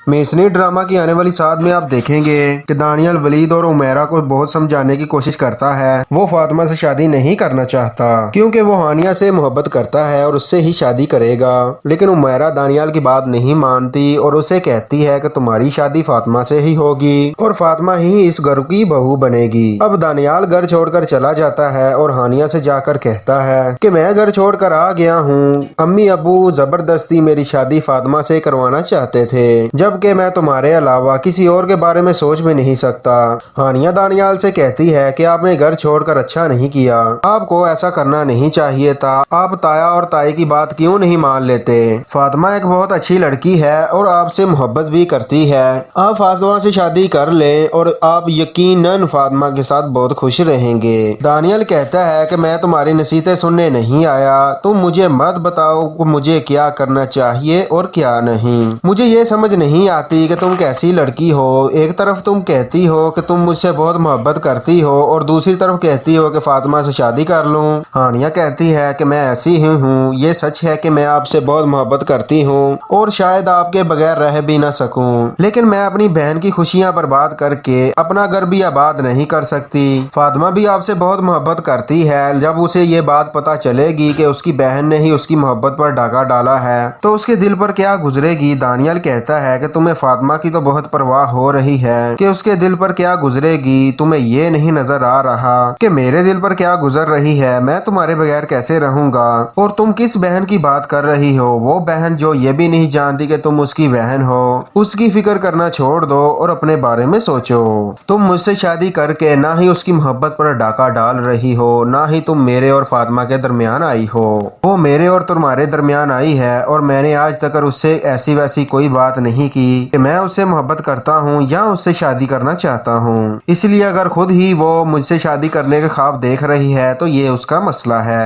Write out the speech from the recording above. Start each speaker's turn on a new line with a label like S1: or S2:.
S1: मेसनी drama की आने वाली साथ में आप देखेंगे कि दानियल वलीद और उमेरा को बहुत समझाने की कोशिश करता है। वो फातिमा से शादी नहीं करना चाहता क्योंकि वो हानिया से मोहब्बत करता है और उससे ही शादी करेगा। लेकिन उमेरा दानियल की बात नहीं मानती और उसे कहती है कि तुम्हारी शादी फातिमा से ही होगी और फातिमा ही इस घर की बहू बनेगी। अब दानियल घर छोड़कर चला जाता है और हानिया से जाकर कहता है कि मैं घर छोड़कर आ गया हूँ। अम्मी अबू जबरदस्ती मेरी शादी फातिमा से करवाना चाहते थे, जबकि मैं तुम्हारे अलावा किसी और के बारे में सोच भी नहीं सकता। हानिया दानियाल से कहती है कि आपने घर छोड़कर अच्छा नहीं किया, आपको ऐसा करना नहीं चाहिए था। आप ताया और ताई की बात क्यों नहीं मान लेते? फातिमा एक बहुत अच्छी लड़की है और आपसे मोहब्बत भी करती है। आप फातिमा से शादी कर लें और आप यकीनन फातिमा के साथ बहुत खुश रहेंगे। दानियल कहता है कि मैं तुम्हारी नसीहतें सुनने नहीं आया, तुम मुझे मत बताओ कि मुझे क्या करना चाहिए और क्या नहीं। मुझे ये समझ नहीं आती कि तुम कैसी लड़की हो। एक तरफ तुम कहती हो कि तुम मुझसे बहुत मोहब्बत करती हो और दूसरी तरफ कहती हो कि फातिमा से शादी कर लूं। हानिया कहती है कि मैं ऐसी ही हूँ, ये सच है कि मैं आपसे बहुत मोहब्बत करती हूँ और शायद आपके बगैर रह भी ना सकूं, लेकिन मैं अपनी बहन की खुशियाँ बर्बाद करके अपना घर भी आबाद नहीं कर सकती। फातिमा भी आपसे बहुत मोहब्बत करती है। जब उसे ये बात पता चलेगी कि उसकी बहन ने ही उसकी मोहब्बत पर डाका डाला है तो उसके दिल पर क्या गुजरेगी। दानियल कहता है कि तुम्हें फातिमा की तो बहुत परवाह हो रही है कि उसके दिल पर क्या गुजरेगी, तुम्हें ये नहीं नजर आ रहा कि मेरे दिल पर क्या गुजर रही है। मैं तुम्हारे बगैर कैसे रहूंगा? और तुम किस बहन की बात कर रही हो? वो बहन जो ये भी नहीं जानती कि तुम उसकी बहन हो। उसकी फिक्र करना छोड़ दो और अपने बारे में सोचो। तुम मुझसे शादी करके ना ही उसकी मोहब्बत पर डाका डाल रही हो, ना ही तुम मेरे और फातिमा के दरमियान आई हो। वो मेरे और तुम्हारे दरमियान आई है और मैंने आज तक उससे ऐसी वैसी कोई बात नहीं की कि मैं उससे मोहब्बत करता हूँ या उससे शादी करना चाहता हूँ। इसलिए अगर खुद ही वो मुझसे शादी करने के ख्वाब देख रही है तो ये उसका मसला है।